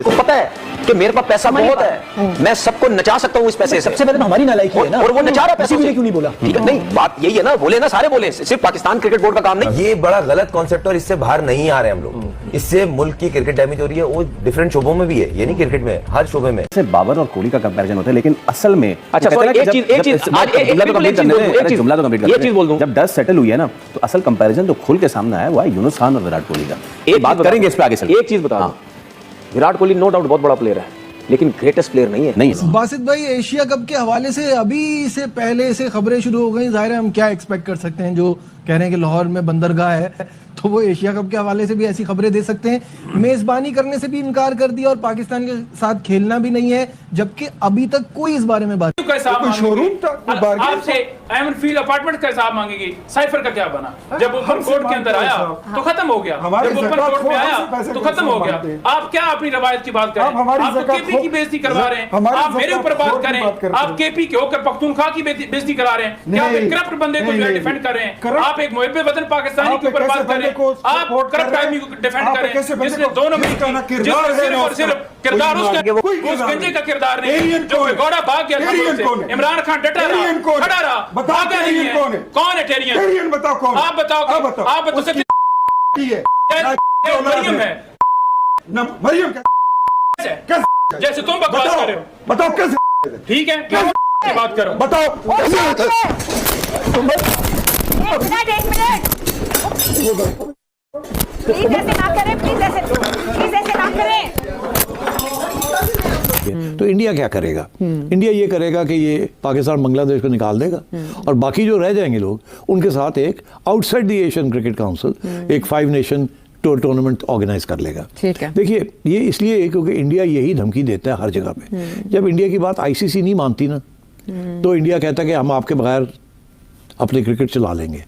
को पता है कि मेरे पास पैसा बहुत है, मैं सबको नचा सकता हूँ इस पैसे से। सबसे पहले तो हमारी नालायकी है ना, और वो नचा रहा पैसे। क्यों नहीं बोला? ठीक है, नहीं बात यही है ना, बोले ना, सारे बोले, सिर्फ पाकिस्तान क्रिकेट बोर्ड का काम नहीं। ये बड़ा गलत कॉन्सेप्ट और इससे बाहर नहीं आ रहे हम लोग। इससे मुल्क की क्रिकेट डैमेज हो रही है। वो डिफरेंट शोबों में भी है, ये नहीं क्रिकेट में, हर शोबे में। बाबर और कोहली का कंपैरिजन होता है, लेकिन असल में अच्छा एक चीज बोल दूं, जब डस्ट सेटल हुई है ना, तो असल कंपैरिजन तो खुल के सामने आया, वो है यूनुस खान और विराट कोहली का। एक बात करेंगे इस पे आगे चल। एक चीज बता दूं, विराट कोहली नो डाउट बहुत बड़ा प्लेयर है, लेकिन ग्रेटेस्ट प्लेयर नहीं है। बासित भाई, एशिया कप के हवाले से अभी से पहले से खबरें शुरू हो गई। जाहिर है हम क्या एक्सपेक्ट कर सकते हैं, जो कह रहे हैं कि लाहौर में बंदरगाह है तो वो एशिया कप के हवाले से भी ऐसी खबरें दे सकते हैं। मेजबानी करने से भी इनकार कर दिया और पाकिस्तान के साथ खेलना भी नहीं है, जबकि अभी तक कोई इस बारे में बात शोरूम आपसे एमन फील्ड अपार्टमेंट का हिसाब मांगेगी। साइफर का क्या बना? जब ओपन कोर्ट के अंदर आया तो खत्म हो गया, जब ओपन कोर्ट में आया तो खत्म हो गया। आप क्या अपनी रवायत की बात करें? आप तो केपी की बेइज्जती करवा रहे हैं। आप मेरे ऊपर बात करें, आप केपी के होकर पख्तूनख्वा की बेइज्जती करा रहे हैं। क्या आप एक करप्ट बंदे को जो है डिफेंड कर रहे हैं? आप एक मुहिब्बे वतन पाकिस्तानी के ऊपर बात कर रहे हैं। आप करप्ट आदमी को डिफेंड कर रहे हैं, जिसने दोनों में सिर्फ और सिर्फ किरदार उस गंजे का किरदार नहीं, जो गौड़ा भाग गया था। इमरान खान डटा रहा, खड़ा रहा, भागा नहीं है। कौन है टेरियन? बताओ कौन? आप बताओ, आप बताओ। मरियम है, मरियम जैसे तुम बकवास कर रहे हो। बताओ कैसे? ठीक है, क्या बात करो, बताओ। प्लीज ऐसे ना करें, प्लीज ऐसे ना करें। तो इंडिया क्या करेगा? इंडिया ये करेगा कि ये पाकिस्तान बांग्लादेश को निकाल देगा और बाकी जो रह जाएंगे लोग उनके साथ एक outside the Asian cricket council एक 5 नेशन टूर्नामेंट ऑर्गेनाइज कर लेगा। ठीक है, देखिए ये इसलिए क्योंकि इंडिया यही धमकी देता है हर जगह पे। जब इंडिया की बात आईसीसी नहीं मानती ना, तो इंडिया कहता है कि हम आपके बगैर अपने क्रिकेट चला लेंगे।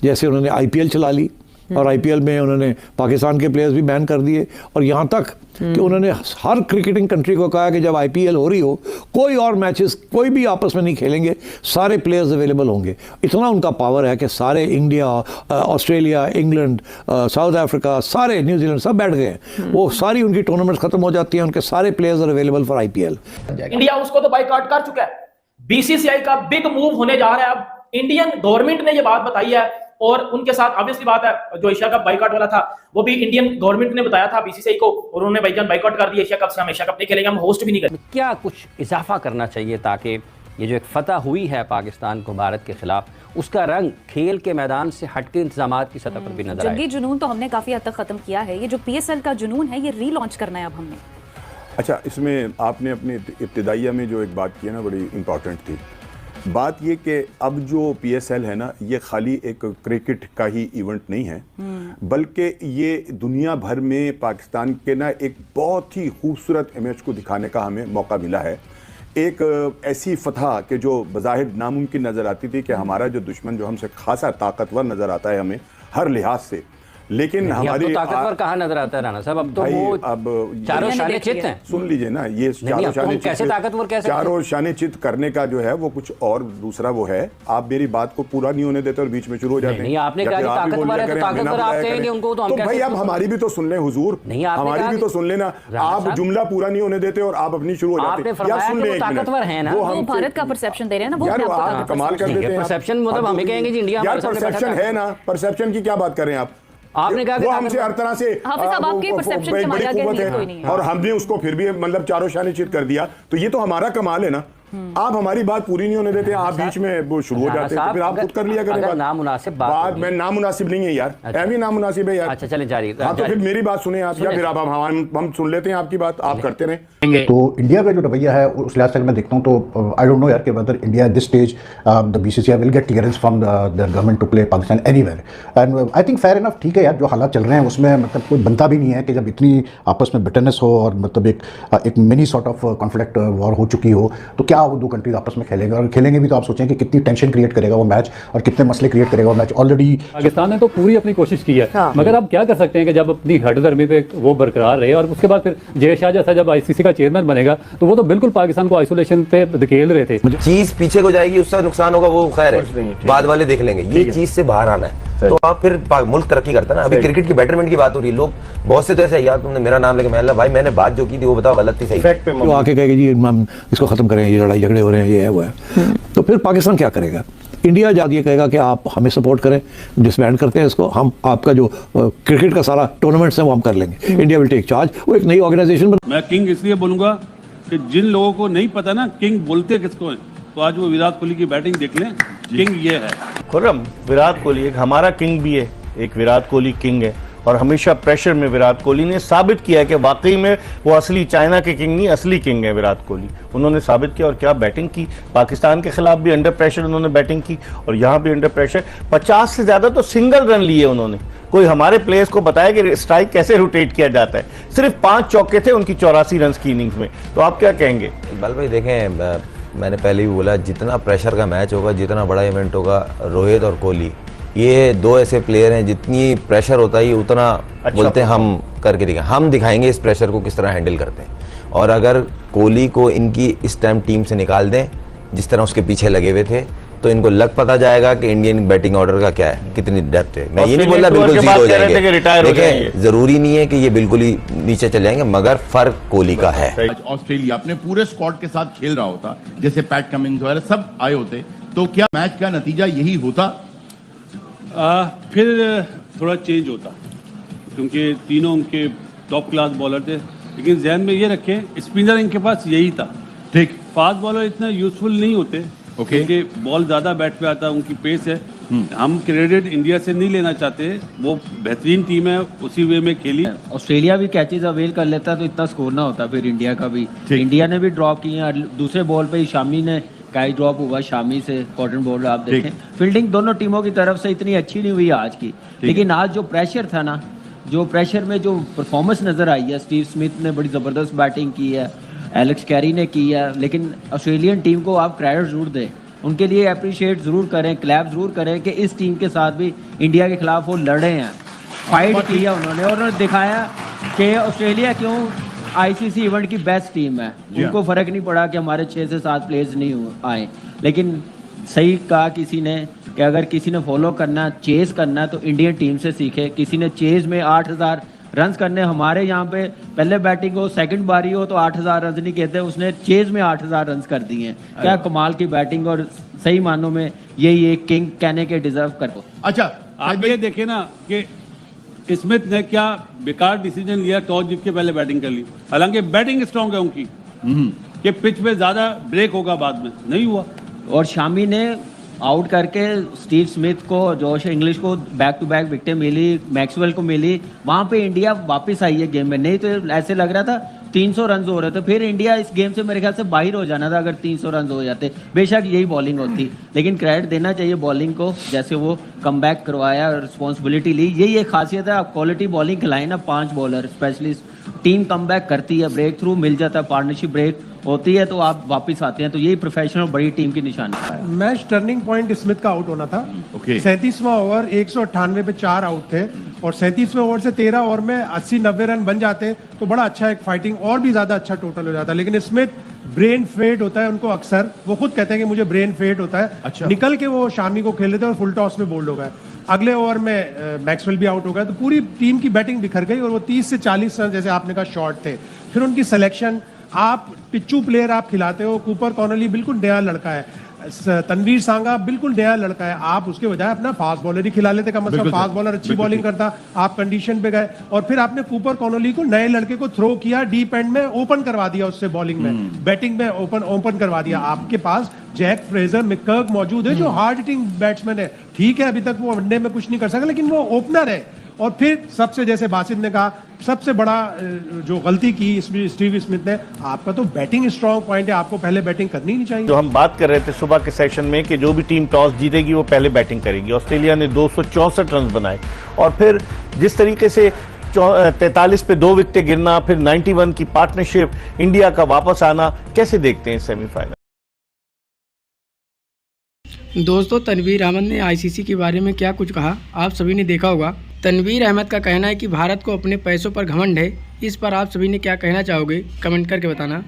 जैसे उन्होंने आईपीएल चला ली और आईपीएल में उन्होंने पाकिस्तान के प्लेयर्स भी बैन कर दिए, और यहाँ तक कि उन्होंने हर क्रिकेटिंग कंट्री को कहा कि जब आईपीएल हो रही हो कोई और मैचेस कोई भी आपस में नहीं खेलेंगे, सारे प्लेयर्स अवेलेबल होंगे। इतना उनका पावर है कि सारे India, Australia, England, south Africa, सारे न्यूजीलैंड सब बैठ गए। वो सारी उनकी टूर्नामेंट्स खत्म हो जाती हैं, उनके सारे players are available for IPL. India उसको तो बाइकआउट कर चुका है। बीसीसीआई का बिग मूव होने जा रहा है। अब इंडियन गवर्नमेंट ने ये बात बताई है, और उनके साथ ऑब्वियसली बात है, जो एशिया कप बाइकआउट वाला था वो भी इंडियन गवर्नमेंट ने बताया था बीसीसीआई को, और उन्होंने भाईजान बाइकआउट कर दिया एशिया कप से। हम एशिया कप नहीं खेलेंगे, हम होस्ट भी नहीं करेंगे। क्या कुछ इजाफा करना चाहिए ताकि ये जो एक फतह हुई है पाकिस्तान को भारत के खिलाफ, उसका रंग खेल के मैदान से हटके इंतजामात की सतह पर भी नजर आए? जंगी जुनून तो हमने काफी हद तक खत्म किया है, ये जो पीएसएल का जुनून है ये रीलॉन्च करना है अब हमने। अच्छा, इसमें आपने अपने इब्तिदाइया में जो एक बात की है ना, बड़ी इंपॉर्टेंट थी बात ये कि अब जो पीएसएल है ना, ये खाली एक क्रिकेट का ही इवेंट नहीं है, बल्कि ये दुनिया भर में पाकिस्तान के ना एक बहुत ही खूबसूरत इमेज को दिखाने का हमें मौका मिला है। एक ऐसी फतह कि जो बज़ाहिर नामुमकिन नज़र आती थी कि हमारा जो दुश्मन जो हमसे खासा ताकतवर नज़र आता है हमें हर लिहाज से, लेकिन हमारी ताकतवर कहाँ नजर आता है राणा साहब? अब तो वो अब चारों शाने चित हैं। सुन लीजिए ना, ये चारों शाने कैसे ताकतवर कैसे? चारों शाने चित करने का जो है वो कुछ और दूसरा वो है। आप मेरी बात को पूरा नहीं होने देते और बीच में शुरू हो जाते हैं। नहीं, आपने कहा ताकतवर है तो ताकतवर आप कहेंगे उनको, तो हम भाई अब हमारी भी तो सुन लें हुजूर, हमारी भी तो सुन लेना। आप जुमला पूरा नहीं होने देते और आप अपनी शुरू हो जाते हैं। यार सुन ले, ताकतवर है ना, वो भारत का परसेप्शन दे रहे हैं ना, वो यार आप कमाल कर देते हैं। परसेप्शन मतलब हमें कहेंगे जी इंडिया यार परसेप्शन है ना, परसेप्शन की क्या बात कर रहे हैं आप? आपने कहा वो हमसे हर तरह से आपके परसेप्शन से हमारे आगे कोई नहीं है, और हमने उसको फिर भी मतलब चारों शाने चित कर दिया, तो ये तो हमारा कमाल है ना। आप हमारी बात पूरी नहीं होने देते, आप बीच में वो शुरू हो जाते हैं, तो फिर आप खुद कर लिया करें नामुनासिब बात। मैं नामुनासिब नहीं है यार, ऐवी नामुनासिब है यार। अच्छा चलें जारी। हाँ तो फिर मेरी बात सुने आप, या फिर आप हम सुन लेते हैं आपकी बात, आप करते रहें। तो इंडिया का जो रवैया है उस लिहाज से मैं देखता हूँ तो आई डोंट नो यार कि whether India at this stage the BCCI will get clearance from the government to play Pakistan anywhere, and I think fair enough. ठीक है यार, जो हालात चल रहे हैं उसमें मतलब कोई बनता भी नहीं है कि जब इतनी आपस में बिटरनेस हो और मतलब एक mini sort of conflict war हो चुकी हो, तो क्या वो दो कंट्रीज आपस में खेलेंगे, और खेलेंगे भी तो आप सोचें कि कितनी टेंशन क्रिएट करेगा वो मैच और कितने मसले क्रिएट करेगा वो मैच। ऑलरेडी पाकिस्तान ने तो पूरी अपनी कोशिश की है, मगर अब क्या कर सकते हैं कि जब अपनी हठधर्मी पे वो बरकरार रहे, और उसके बाद फिर जय शाह जैसा जब आईसीसी का चेयरमैन बनेगा तो वो तो बिल्कुल पाकिस्तान को आइसोलेशन पे धकेल रहे थे। चीज पीछे को जाएगी, उसका नुकसान होगा, वो खैर है, बाद वाले देख लेंगे। ये चीज से बाहर आना है। तो आप फिर मुल्क तरक्की करता है ना। अभी क्रिकेट की बेटरमेंट की बात हो रही है, लोग बहुत से तो ऐसे यार तुमने मेरा नाम लेके मैं भाई मैंने बात जो की थी वो बताओ गलत थी सही, तो आके कहेगा जी हम इसको खत्म करें, ये लड़ाई झगड़े हो रहे हैं, ये है वो है, तो फिर पाकिस्तान क्या करेगा? इंडिया जाके कहेगा कि आप हमें सपोर्ट करें, डिसबैंड करते हैं इसको, हम आपका जो क्रिकेट का सारा टूर्नामेंट्स है वो हम कर लेंगे, इंडिया विल टेक चार्ज, वो एक नई ऑर्गेनाइजेशन। मैं किंग इसलिए बोलूंगा कि जिन लोगों को नहीं पता ना किंग बोलते किसको है, तो आज वो विराट कोहली की बैटिंग देख लें, किंग ये है। खुर्रम, विराट कोहली एक हमारा किंग भी है, एक विराट कोहली किंग है, और हमेशा प्रेशर में विराट कोहली ने साबित किया है कि वाकई में वो असली चाइना के किंग नहीं, असली किंग है विराट कोहली। उन्होंने साबित किया, और क्या बैटिंग की, पाकिस्तान के खिलाफ भी अंडर प्रेशर उन्होंने बैटिंग की, और यहाँ भी अंडर प्रेशर 50 से ज्यादा तो सिंगल रन लिए उन्होंने। कोई हमारे प्लेयर्स को बताया कि स्ट्राइक कैसे रोटेट किया जाता है, सिर्फ 5 चौके थे उनकी 84 रन की इनिंग्स में। तो आप क्या कहेंगे? इकबाल भाई देखें, मैंने पहले भी बोला जितना प्रेशर का मैच होगा, जितना बड़ा इवेंट होगा, रोहित और कोहली ये दो ऐसे प्लेयर हैं जितनी प्रेशर होता है उतना बोलते हैं हम करके दिखाएं, हम दिखाएंगे इस प्रेशर को किस तरह हैंडल करते हैं। और अगर कोहली को इनकी इस टाइम टीम से निकाल दें जिस तरह उसके पीछे लगे हुए थे, तो इनको लग पता जाएगा कि इंडियन बैटिंग ऑर्डर का क्या है, कितनी डेप्थ है। मैं ये नहीं बोल रहा बिल्कुल जीरो हो जाएंगे, देखिए जरूरी नहीं है कि ये बिल्कुल ही नीचे चले जाएंगे, मगर फर्क कोहली का है। ऑस्ट्रेलिया अपने पूरे स्क्वाड के साथ खेल रहा होता, जैसे पैट कमिंस वगैरह सब आए होते, तो क्या मैच का नतीजा यही होता? फिर थोड़ा चेंज होता, क्योंकि तीनों उनके टॉप क्लास बॉलर थे, लेकिन जहन में ये रखें स्पिनर इनके पास यही था। ठीक, फास्ट बॉलर इतना यूजफुल नहीं होते, क्योंकि बॉल ज्यादा बैट पे आता है, उनकी पेस है। हम क्रेडिट इंडिया से नहीं लेना चाहते, वो बेहतरीन टीम है, उसी वे में खेली। ऑस्ट्रेलिया भी कैचेज अवेल कर लेता तो इतना स्कोर ना होता, फिर इंडिया का भी। इंडिया ने भी ड्रॉप किए, दूसरे बॉल पे ही शामी ने कैच ड्रॉप हुआ, शामी से कॉटन बॉल आप देखें। फील्डिंग दोनों टीमों की तरफ से इतनी अच्छी नहीं हुई आज की, लेकिन आज जो प्रेशर था ना, जो प्रेशर में जो परफॉर्मेंस नजर आई है, स्टीव स्मिथ ने बड़ी जबरदस्त बैटिंग की है, एलेक्स कैरी ने की है, लेकिन ऑस्ट्रेलियन टीम को आप क्रेडिट जरूर दें, उनके लिए अप्रिशिएट जरूर करें, क्लैप जरूर करें कि इस टीम के साथ भी इंडिया के खिलाफ वो लड़े हैं, फाइट किया उन्होंने, और उन्होंने दिखाया कि ऑस्ट्रेलिया क्यों आईसीसी इवेंट की बेस्ट टीम है। उनको फर्क नहीं पड़ा कि हमारे 6 से 7 प्लेयर्स नहीं आए, लेकिन सही कहा किसी ने कि अगर किसी ने फॉलो करना, चेज करना, तो इंडियन टीम से सीखे। किसी ने चेज में 8000 रन करने, हमारे यहाँ पे पहले बैटिंग हो, सेकंड बारी हो तो 8000 रन नहीं कहते, उसने चेज में 8000 रन कर दिए हैं। क्या कमाल की बैटिंग, और सही मानों में यही एक किंग कहने के डिजर्व करते। अच्छा, आप ये देखें ना कि स्मिथ ने क्या बेकार डिसीजन लिया, टॉस जीत के पहले बैटिंग कर ली, हालांकि बैटिंग स्ट्रांग है उनकी कि पिच पे ज्यादा ब्रेक होगा, बाद में नहीं हुआ। और शामी ने आउट करके स्टीव स्मिथ को, जोश इंग्लिश को बैक टू बैक विकेटें मिली, मैक्सवेल को मिली, वहां पे इंडिया वापस आई है गेम में। नहीं तो ऐसे लग रहा था 300 रन हो रहे थे, फिर इंडिया इस गेम से मेरे ख्याल से बाहर हो जाना था अगर 300 रन हो जाते। बेशक यही बॉलिंग होती, लेकिन क्रेडिट देना चाहिए बॉलिंग को, जैसे वो कमबैक करवाया, रिस्पॉन्सिबिलिटी ली। यही एक खासियत है, आप क्वालिटी बॉलिंग खिलाएं ना, 5 बॉलर स्पेशलिस्ट, टीम कमबैक करती है, ब्रेक थ्रू मिल जाता है, पार्टनरशिप ब्रेक होती है तो आप वापस आते हैं, तो यही प्रोफेशनल बड़ी टीम की निशानी है। मैच टर्निंग पॉइंट स्मिथ का आउट होना था। 37वां ओवर 198 पे 4 आउट थे, और 37वें ओवर से 13 ओवर में 80-90 रन बन जाते तो बड़ा अच्छा एक फाइटिंग और भी ज्यादा अच्छा टोटल हो जाता। लेकिन स्मिथ ब्रेन फेड होता है उनको अक्सर, वो खुद कहते हैं कि मुझे ब्रेन फेड होता है। अच्छा। निकल के वो शामी को खेल लेते और फुल टॉस में बोल्ड हो गए। अगले ओवर में मैक्सवेल भी आउट हो गया, तो पूरी टीम की बैटिंग बिखर गई, और वो 30 से 40 रन जैसे आपने कहा शॉर्ट थे। फिर उनकी सिलेक्शन, आप पिच्चू प्लेयर आप खिलाते हो, कूपर कॉनली बिल्कुल नया लड़का है, तनवीर सांगा बिल्कुल नया लड़का है, आप उसके बजाय अपना फास्ट बॉलर ही खिला लेते, कम से कम फास्ट बॉलर अच्छी बॉलिंग करता, आप कंडीशन पे गए, और फिर आपने कूपर कॉनली को, नए लड़के को थ्रो किया, डीप एंड में ओपन करवा दिया, उससे बॉलिंग में, बैटिंग में ओपन करवा दिया। आपके पास जैक फ्रेजर, मिकर्क मौजूद है जो हार्ड हिटिंग बैट्समैन है, ठीक है अभी तक वो वनडे में कुछ नहीं कर सका, लेकिन वो ओपनर है। और फिर सबसे, जैसे बासित ने कहा, सबसे बड़ा जो गलती की स्टीव स्मिथ ने, आपका तो बैटिंग स्ट्रांग पॉइंट है, आपको पहले बैटिंग करनी नहीं चाहिए। जो हम बात कर रहे थे सुबह के सेशन में कि जो भी टीम टॉस जीतेगी वो पहले बैटिंग करेगी, ऑस्ट्रेलिया ने 264 रन बनाए, और फिर जिस तरीके से 43 पे 2 विकेटें गिरना, फिर 91 की पार्टनरशिप, इंडिया का वापस आना, कैसे देखते हैं सेमीफाइनल? दोस्तों, तनवीर अहमद ने आईसीसी के बारे में क्या कुछ कहा आप सभी ने देखा होगा। तनवीर अहमद का कहना है कि भारत को अपने पैसों पर घमंड है। इस पर आप सभी ने क्या कहना चाहोगे, कमेंट करके बताना।